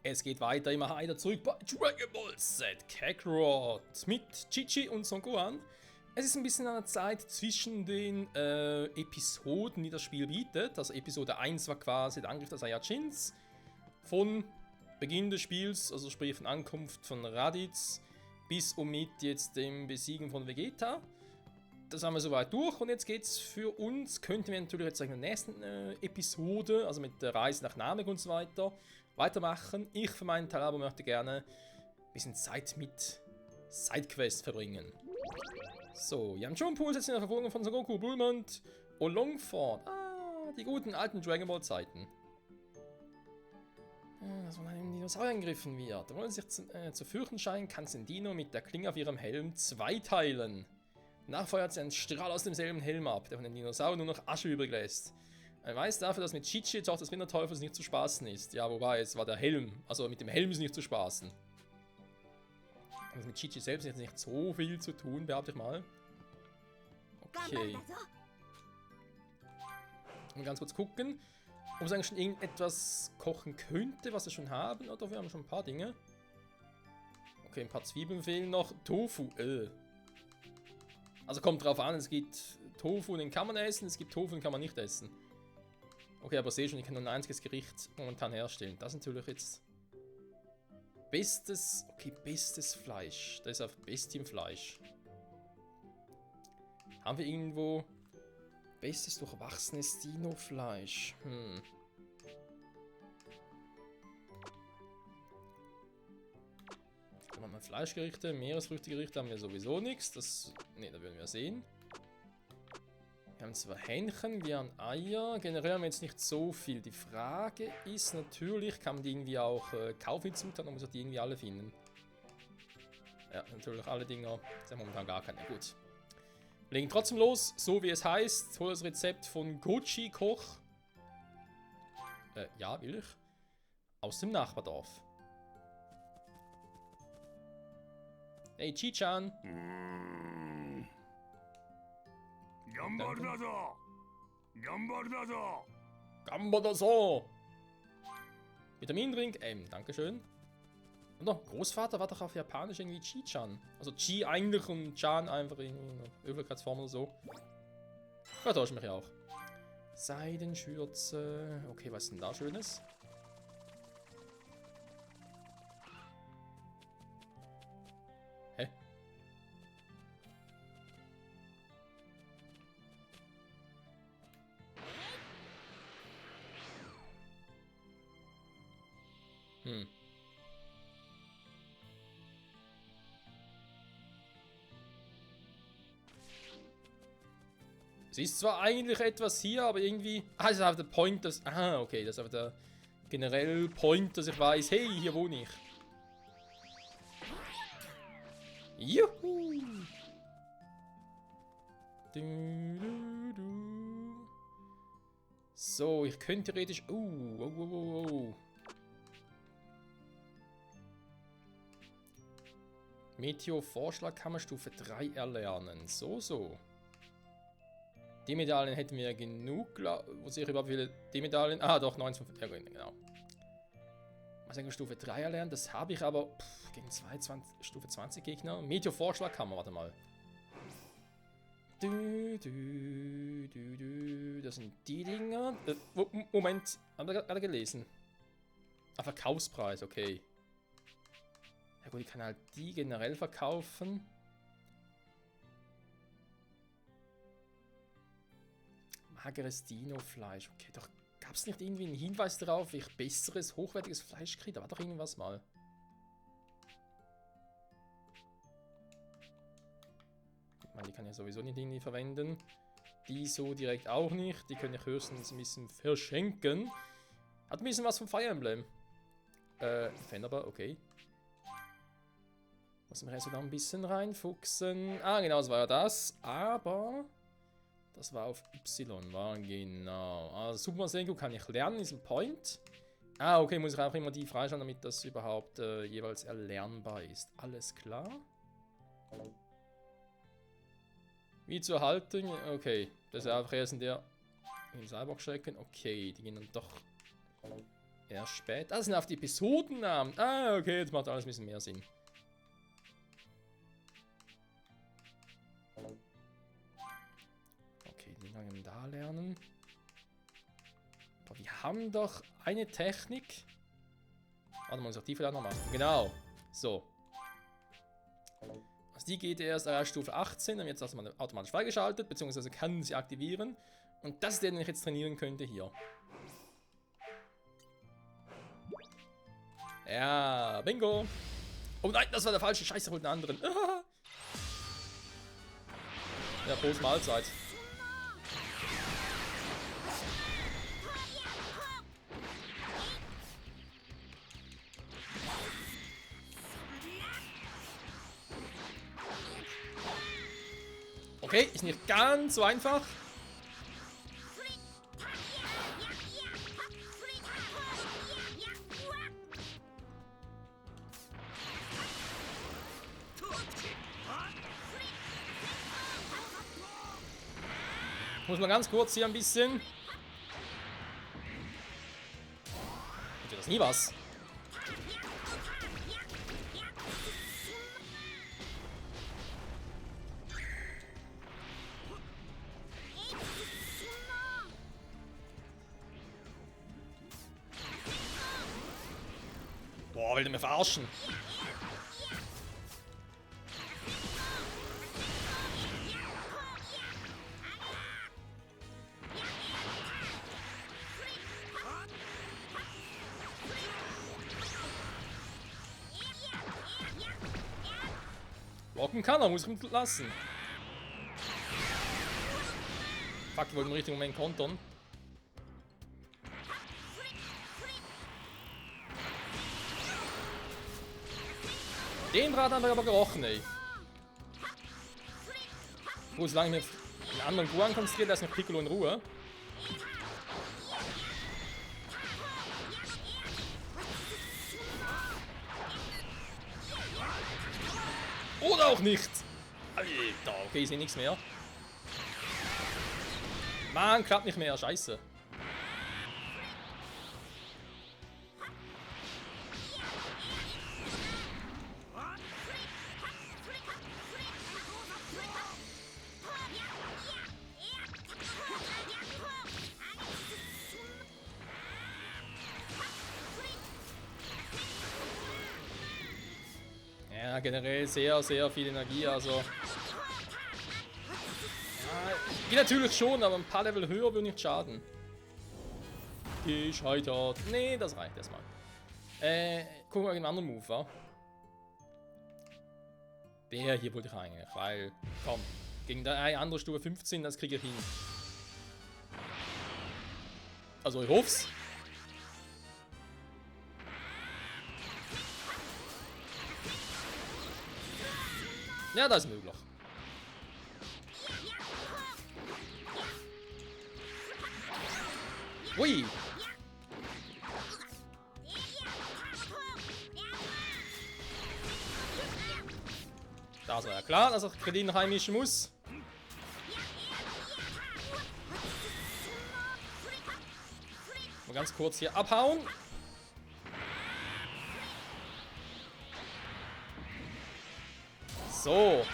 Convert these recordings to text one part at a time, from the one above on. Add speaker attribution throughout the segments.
Speaker 1: Es geht weiter, immer weiter zurück bei Dragon Ball Z Kakarot mit Chi-Chi und Son Gohan. Es ist ein bisschen an der Zeit zwischen den Episoden, die das Spiel bietet. Also Episode 1 war quasi der Angriff der Saiyajins. Von Beginn des Spiels, also sprich von Ankunft von Raditz, bis und mit jetzt dem Besiegen von Vegeta. Das haben wir soweit durch und jetzt geht's für uns, könnten wir natürlich jetzt in der nächsten Episode, also mit der Reise nach Namek und so weiter, weitermachen. Ich für meinen Teil aber möchte gerne ein bisschen Zeit mit Sidequests verbringen. So, Yamcha-Pool setzt in der Verfolgung von Son Goku, Bulmand und Longford. Ah, die guten alten Dragon Ball Zeiten. Dass von einem Dinosaurier angegriffen wird. Obwohl es sich zu fürchten scheint, kann Sendino mit der Klinge auf ihrem Helm zweiteilen. Danach feuert sie einen Strahl aus demselben Helm ab, der von den Dinosauriern nur noch Asche übrig lässt. Man weiß dafür, dass mit Chi-Chi jetzt auch des Winterteufels nicht zu spaßen ist. Ja, wobei, es war der Helm. Also mit dem Helm ist nicht zu spaßen. Also mit Chi-Chi selbst ist jetzt nicht so viel zu tun, behaupte ich mal. Okay. Mal ganz kurz gucken, ob es eigentlich schon irgendetwas kochen könnte, was wir schon haben. Oder wir haben schon ein paar Dinge. Okay, ein paar Zwiebeln fehlen noch. Tofu, Also kommt drauf an, es gibt Tofu, den kann man essen, es gibt Tofu, den kann man nicht essen. Okay, aber sehe schon, ich kann nur ein einziges Gericht momentan herstellen. Das ist natürlich jetzt bestes, okay, bestes Fleisch. Das ist auf Bestienfleisch. Haben wir irgendwo bestes durchwachsenes Dino-Fleisch? Dann haben wir Fleischgerichte, Meeresfrüchtegerichte haben wir sowieso nichts. Das, ne, da würden wir sehen. Wir haben zwar Hähnchen, wir haben Eier. Generell haben wir jetzt nicht so viel. Die Frage ist natürlich, kann man die irgendwie auch kaufen in Zutaten, man muss die irgendwie alle finden. Ja, natürlich alle Dinger. Das haben momentan gar keine. Gut. Wir legen trotzdem los, so wie es heißt. Hol das Rezept von Gochi Koch. Ja, will ich. Aus dem Nachbardorf. Hey, Chi-chan. Gambadazo! Vitamindrink, dankeschön. Und noch, Großvater war doch auf Japanisch irgendwie Chi-chan. Also Chi eigentlich und Chan einfach in Höflichkeitsform oder so. Vertausche mich ja auch. Seidenschürze. Okay, was ist denn da Schönes? Hä? Es ist zwar eigentlich etwas hier, aber irgendwie... Ah, das ist einfach der Point, dass... Ah, okay, das ist einfach der generelle Point, dass ich weiß, hey, hier wohne ich. Juhu! So, ich könnte theoretisch... Meteor-Vorschlagkammer Stufe 3 erlernen. So. Die Medaillen hätten wir genug. Wo sehe ich überhaupt viele D-Medaillen? Ah, doch, 19 von... Ja, genau. Was eigentlich Stufe 3 erlernen? Das habe ich aber gegen 22, Stufe 20 Gegner. Meteor-Vorschlagkammer, warte mal. Das sind die Dinger. Moment, haben wir gerade gelesen. Ah, Verkaufspreis, okay. Ja gut, ich kann halt die generell verkaufen. Mageres Dino-Fleisch. Okay, doch gab es nicht irgendwie einen Hinweis darauf, wie ich besseres, hochwertiges Fleisch kriege? Da war doch irgendwas mal. Ich meine, die kann ich sowieso nicht irgendwie verwenden. Die so direkt auch nicht. Die kann ich höchstens ein bisschen verschenken. Hat ein bisschen was vom Fire Emblem. Fenderbar, okay. Muss mich also da ein bisschen reinfuchsen. Ah, genau, das war ja das. Aber... Das war auf Y, war genau. Also Super Sengoku kann ich lernen, ist ein Point. Ah, okay, muss ich auch immer die freischalten, damit das überhaupt jeweils erlernbar ist. Alles klar. Wie zur Haltung, okay. Das ist einfach erst in der... In Cyborg-Schrecken, okay, die gehen dann doch Erst spät. Das sind auf die Episodennamen. Ah, okay, jetzt macht alles ein bisschen mehr Sinn. Okay, die können da lernen. Aber wir haben doch eine Technik. Warte mal, muss auch die vielleicht noch machen. Genau. So. Also die geht erst Stufe 18, dann wird das automatisch freigeschaltet, beziehungsweise kann sie aktivieren. Und das ist der, den ich jetzt trainieren könnte hier. Ja, bingo. Oh nein, das war der falsche. Scheiße, holt einen anderen. Ja, Prost Mahlzeit. Okay, ist nicht ganz so einfach. Muss man ganz kurz hier ein bisschen. Tut das nie was. Boah, will der mir verarschen? Blocken kann er, muss ich ihn lassen. Fuck, ich wollte im richtigen Moment kontern. Den Brat haben wir aber gerochen, ey. Gut, solange ich mich auf einen anderen Guan konzentriere, lasse ich noch Piccolo in Ruhe. Oder auch nicht. Alter, okay, ich sehe nichts mehr. Mann, klappt nicht mehr, scheiße. Ja, generell sehr, sehr viel Energie, also. Ja, geht natürlich schon, aber ein paar Level höher würde nicht schaden. Gescheitert. Nee, das reicht erstmal. Gucken wir mal den anderen Move, wa? Der hier wollte ich eigentlich, weil, komm, gegen eine andere Stufe 15, das kriege ich hin. Also ich hoff's. Ja, das ist möglich. Ui. Das war ja klar, dass ich Kredit noch einmischen muss. Mal ganz kurz hier abhauen. So.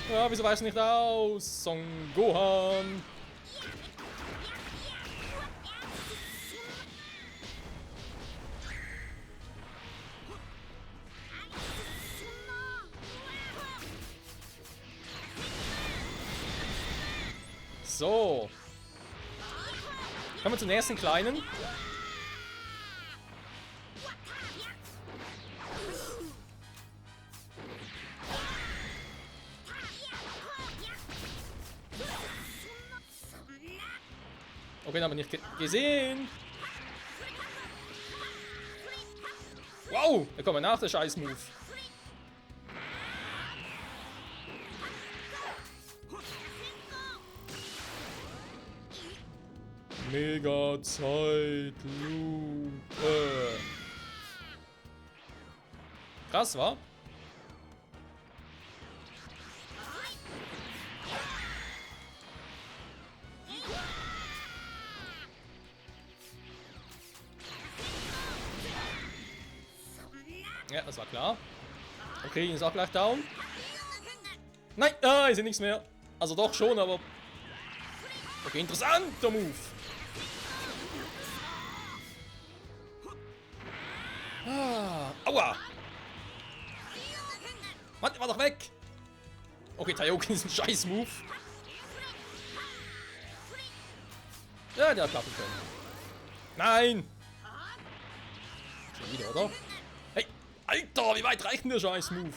Speaker 1: Ja, wieso weißt du nicht aus? Son Gohan. So. Kommen wir zum nächsten kleinen. Okay, den haben wir nicht gesehen. Wow, da kommen wir nach der Scheiß-Move. Mega Zeitlupe. Krass, wa? Ja, das war klar. Okay, ist auch gleich down. Nein, ist ja nichts mehr. Also doch schon, aber... Okay, interessanter Move. Aua. Mann, war doch weg. Okay, Taioken ist ein scheiß Move. Ja, der hat klappen können. Nein. Schon wieder, oder? Hey, Alter, wie weit reicht denn der scheiß Move?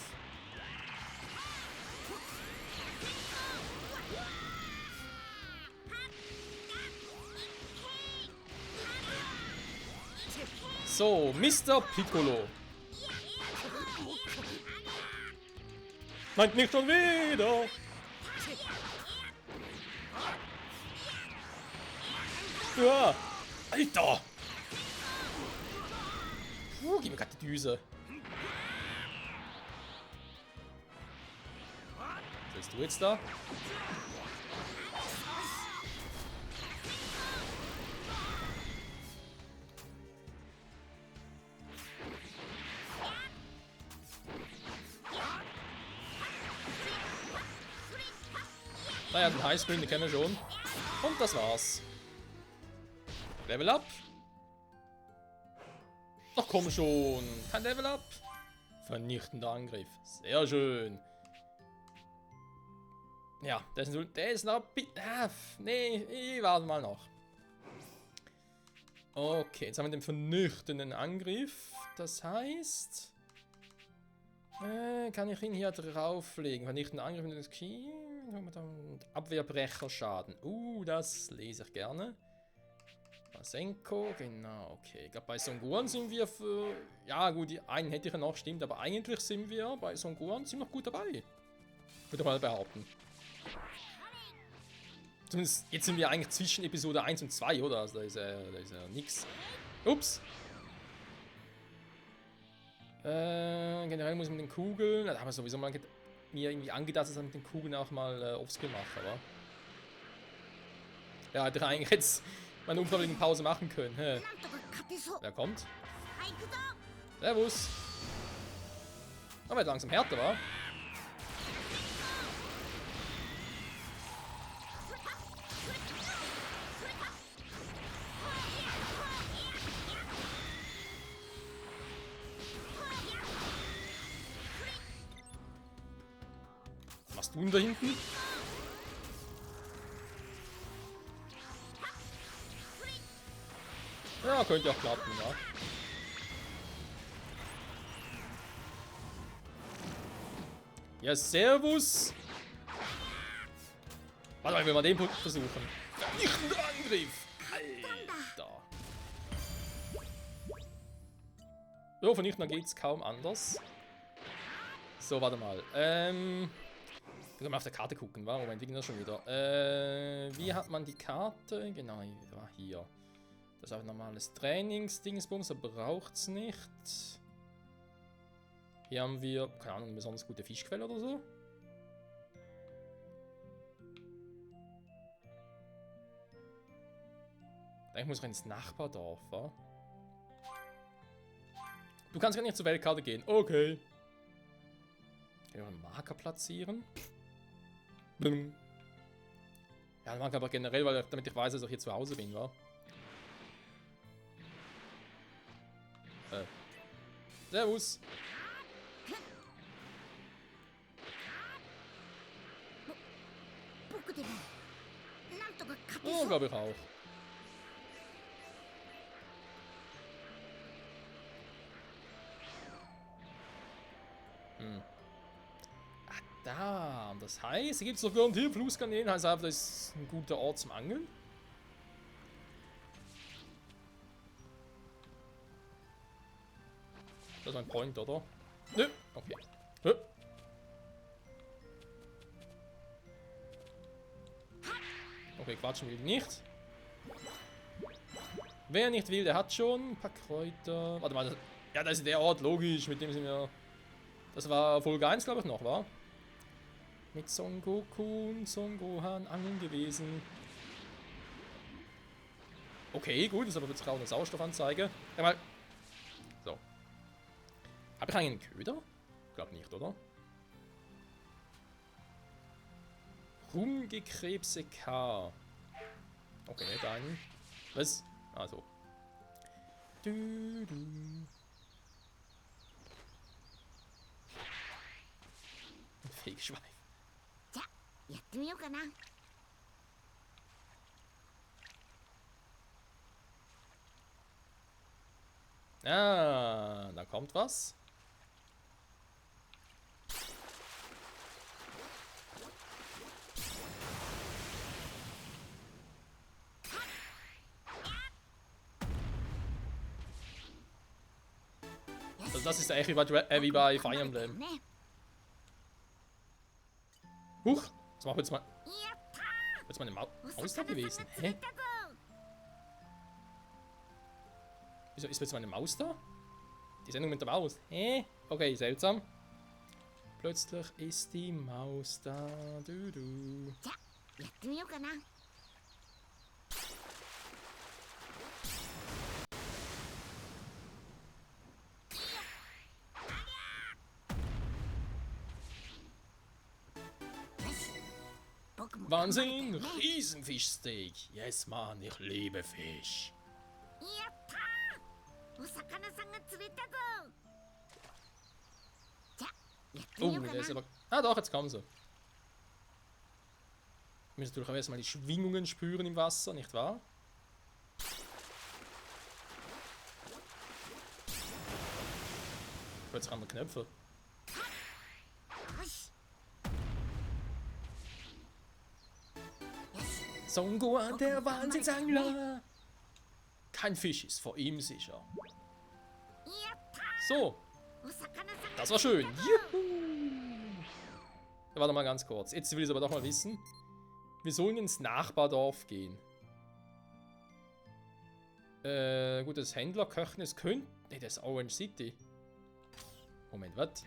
Speaker 1: So, Mr. Piccolo. Nein, nicht schon wieder. Ja, Alter. Gib mir grad die Düse. Was willst du jetzt da? Naja, den Highscreen, den kennen wir schon. Und das war's. Level Up. Ach komm schon. Kein Level Up. Vernichtender Angriff. Sehr schön. Ja, der ist noch... nee, ich warte mal noch. Okay, jetzt haben wir den vernichtenden Angriff. Das heißt... kann ich ihn hier drauflegen? Vernichtender Angriff mit dem Key... Abwehrbrecherschaden. Das lese ich gerne. Masenko, genau, okay. Ich glaube, bei Son Gohan sind wir für... Ja gut, die einen hätte ich ja noch, stimmt, aber eigentlich sind wir bei Son Gohan ziemlich gut dabei. Würde ich mal behaupten. Zumindest, jetzt sind wir eigentlich zwischen Episode 1 und 2, oder? Also da ist ja nix. Ups. Generell muss ich mit den Kugeln... Da haben wir sowieso mal mir irgendwie angedacht, dass ich mit den Kugeln auch mal offscreen mache, aber... Ja, hätte ich eigentlich jetzt meine unfreiwillige Pause machen können. Hä? Wer kommt? Servus. Aber wird langsam härter, wa? Was machst du denn da hinten? Ja, könnte auch klappen, ja. Ja, servus. Warte mal, ich will mal den Punkt versuchen. Vernichtender Angriff. Alter. So, vernichtender geht's kaum anders. So, warte mal. Wir können mal auf der Karte gucken, wa? Moment, wie ging das schon wieder? Wie hat man die Karte? Genau, war hier. Das ist auch ein normales Trainingsdingsbums, da braucht's nicht. Hier haben wir, keine Ahnung, eine besonders gute Fischquelle oder so. Ich muss ins Nachbardorf, wa? Du kannst gar nicht zur Weltkarte gehen. Okay. Kann ich auch einen Marker platzieren? Blum. Ja, einen Marker aber generell, weil, damit ich weiß, dass ich hier zu Hause bin, wa? Servus. Oh, glaube ich auch. Ach, da. Das heißt, hier gibt es doch garantiert Flusskanälen. Heißt einfach, das ist ein guter Ort zum Angeln. Das ist ein Point, oder? Nö. Okay. Nö. Okay, quatschen will nicht. Wer nicht will, der hat schon ein paar Kräuter. Warte mal, ja, das ist der Ort, logisch, mit dem sind wir... Das war Folge 1, glaube ich, noch, war? Mit Son Goku und Son Gohan angeln gewesen. Okay, gut, das ist aber jetzt gerade eine Sauerstoffanzeige. Ja, mal. So. Habe ich einen Köder? Glaub nicht, oder? Rumgekrebse K. Okay, nicht einen. Was? Also. Du, du. Ein Fegschweif.
Speaker 2: じゃあやってみようかな。
Speaker 1: Ah, da kommt was. Also das ist echt wie bei Fire Emblem.
Speaker 2: ね
Speaker 1: Huch, was macht jetzt mal?
Speaker 2: やったー
Speaker 1: Jetzt meine
Speaker 2: お
Speaker 1: Maus da
Speaker 2: 魚さんが
Speaker 1: gewesen?
Speaker 2: 釣れ
Speaker 1: Hä?
Speaker 2: たぞ
Speaker 1: Wieso ist jetzt meine Maus da? Die Sendung mit der Maus. Hä? Okay, seltsam. Plötzlich ist die Maus da. Du, du.
Speaker 2: じゃあやってみようかな。 僕も頑張りたい
Speaker 1: Wahnsinn!
Speaker 2: ね
Speaker 1: Riesenfischsteak! Yes, Mann, ich liebe Fisch.
Speaker 2: やったーお魚さんが釣れたぞじゃあやってみ
Speaker 1: Oh,
Speaker 2: ようか
Speaker 1: der
Speaker 2: な
Speaker 1: ist aber... Ah doch, jetzt kommen sie. Wir müssen natürlich auch erstmal die Schwingungen spüren im Wasser, nicht wahr? Plötzlich andere Knöpfe.
Speaker 2: よしよし
Speaker 1: Son Gohan, der Wahnsinnsangler! Kein Fisch ist vor ihm sicher.
Speaker 2: やったー
Speaker 1: So,
Speaker 2: お魚さんが
Speaker 1: das war schön. Juhu! Warte mal ganz kurz. Jetzt will ich es aber doch mal wissen. Wir sollen ins Nachbardorf gehen. Gut, das Händler Köchen, es könnte... Ne, das ist Orange City. Moment, was?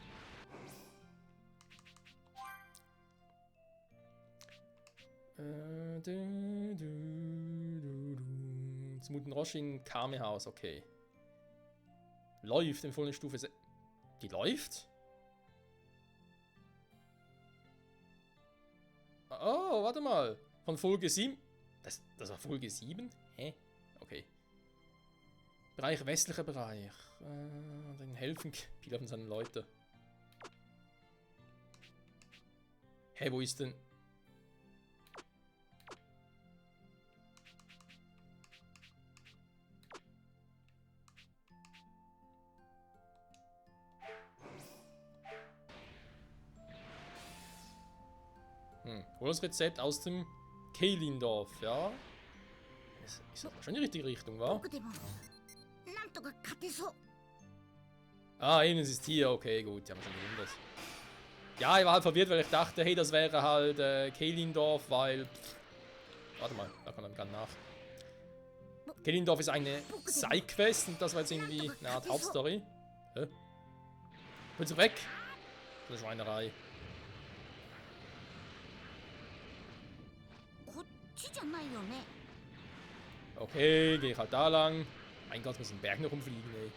Speaker 1: Smooth Roshin Kamehaus, okay. Läuft in vollen Stufe 6. Die läuft? Oh, warte mal. Von Folge 7. Das war Folge 7? Hä? Okay. Bereich, westlicher Bereich. Den helfen viele von seinen Leuten. Hä, wo ist denn... Hol das Rezept aus dem Kehlindorf, ja. Ist aber schon die richtige Richtung, wa?
Speaker 2: 僕でもなんとか勝てそう
Speaker 1: Ah, eben, es ist hier. Okay, gut, die haben schon gewundert. Ja, ich war halt verwirrt, weil ich dachte, hey, das wäre halt Kehlindorf, weil... Warte mal, da kann man gar nach. Kehlindorf ist eine Sidequest und das war jetzt irgendwie eine Art Hauptstory. Hä? Willst du weg? Das ist eine Schweinerei.
Speaker 2: こっちじゃないよね
Speaker 1: Okay, gehe ich halt da lang. Mein Gott, muss ein Berg noch umfliegen, ey.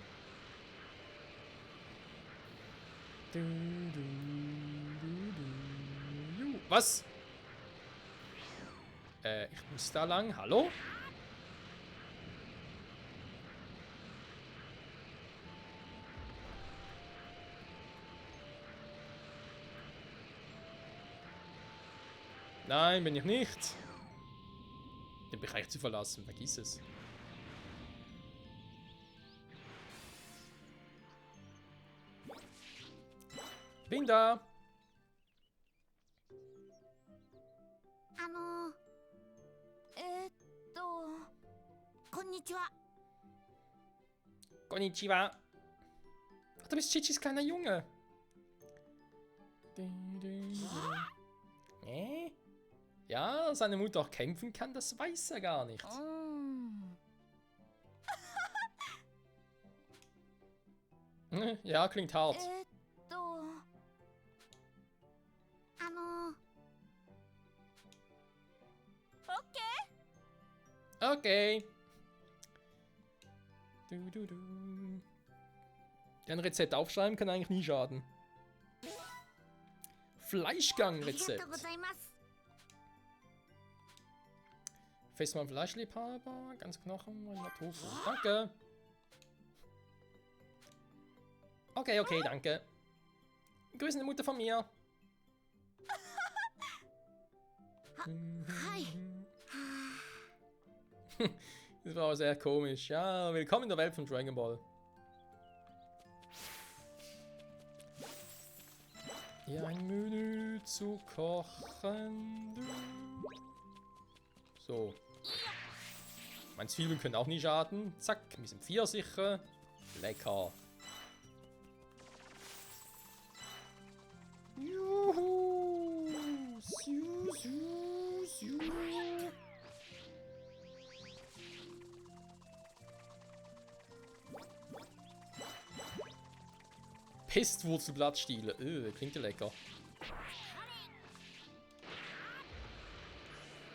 Speaker 1: Was? Ich muss da lang. Hallo? Nein, bin ich nicht. Den Bereich zu verlassen, vergiss es. Bin da.
Speaker 2: こんにちは
Speaker 1: Konnichiwa. Ach, du bist Chichis kleiner Junge. Ja, dass seine Mutter auch kämpfen kann, das weiß er gar nicht.
Speaker 2: うーん
Speaker 1: Ja, klingt hart.
Speaker 2: オッケ
Speaker 1: Okay. Du. Ein Rezept aufschreiben kann eigentlich nie schaden. Fleischgang-Rezept. Festmann Fleischliebhaber, ganz Knochen, Tofu. Danke. Okay, danke. Grüßen die Mutter von mir.
Speaker 2: Hi.
Speaker 1: Das war auch sehr komisch. Ja, willkommen in der Welt von Dragon Ball. Hier ein Menü zu kochen. So. Mein Zwiebeln können auch nie schaden. Zack, wir sind 4 sicher. Lecker. Juhu. Siu, siu, siu. Pestwurzelblattstiele. Klingt ja lecker.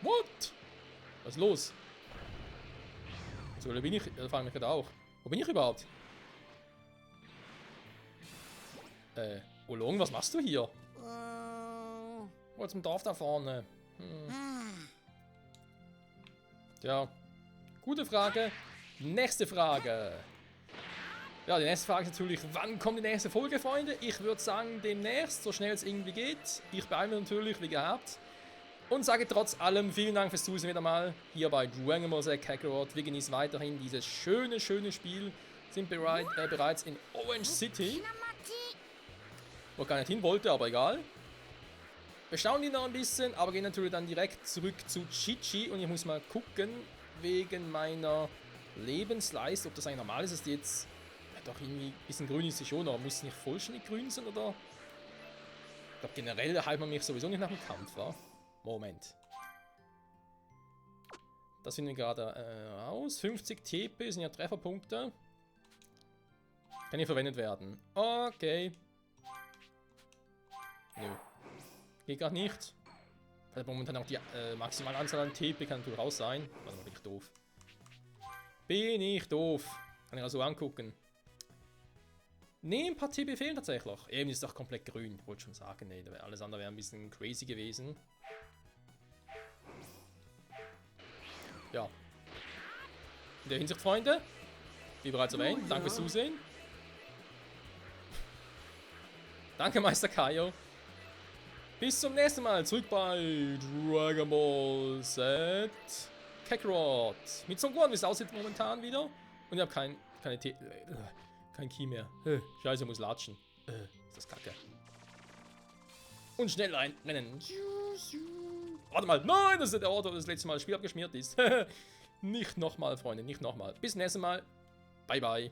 Speaker 1: What? Was ist los? So, da bin ich. Da fange ich gerade auch. Wo bin ich überhaupt? Olong, was machst du hier? Wo zum Dorf da vorne? Tja. Gute Frage. Nächste Frage. Ja, die nächste Frage ist natürlich, wann kommt die nächste Folge, Freunde? Ich würde sagen, demnächst, so schnell es irgendwie geht. Ich beeile mich natürlich, wie gehabt. Und sage trotz allem vielen Dank fürs Zusehen wieder mal hier bei Dragon Ball Z Kakarot. Wir genießen weiterhin dieses schöne Spiel. Sind bereits in Orange City. Wo ich gar nicht hin wollte, aber egal. Wir schauen die noch ein bisschen, aber gehen natürlich dann direkt zurück zu Chi-Chi. Und ich muss mal gucken, wegen meiner Lebensleiste, ob das eigentlich normal ist, dass die jetzt... Ja, doch irgendwie ein bisschen grün ist sie schon, aber muss es nicht vollständig grün sein, oder? Ich glaube, generell halten wir mich sowieso nicht nach dem Kampf, wa? Moment. Das finden wir gerade aus. 50 TP sind ja Trefferpunkte. Kann hier verwendet werden. Okay. Nö. Geht gar nicht. Weil momentan auch die maximale Anzahl an TP kann natürlich raus sein. Warte mal, bin ich doof. Bin ich doof. Kann ich also angucken. Ne, ein paar TP fehlen tatsächlich. Eben ist doch komplett grün. Ich wollte schon sagen, nee, alles andere wäre ein bisschen crazy gewesen. Ja. In der Hinsicht, Freunde, wie bereits erwähnt, danke fürs Zusehen. Danke, Meister Kaio. Bis zum nächsten Mal. Zurück bei Dragon Ball Z Kakarot. Mit Son Gohan, wie es aussieht momentan wieder. Und ich habe kein Ki mehr. Scheiße, ich muss latschen. Ist das kacke. Und schnell rennen. Warte mal. Nein, das ist der Ort, wo das letzte Mal das Spiel abgeschmiert ist. Nicht nochmal, Freunde. Nicht nochmal. Bis zum nächsten Mal. Bye, bye.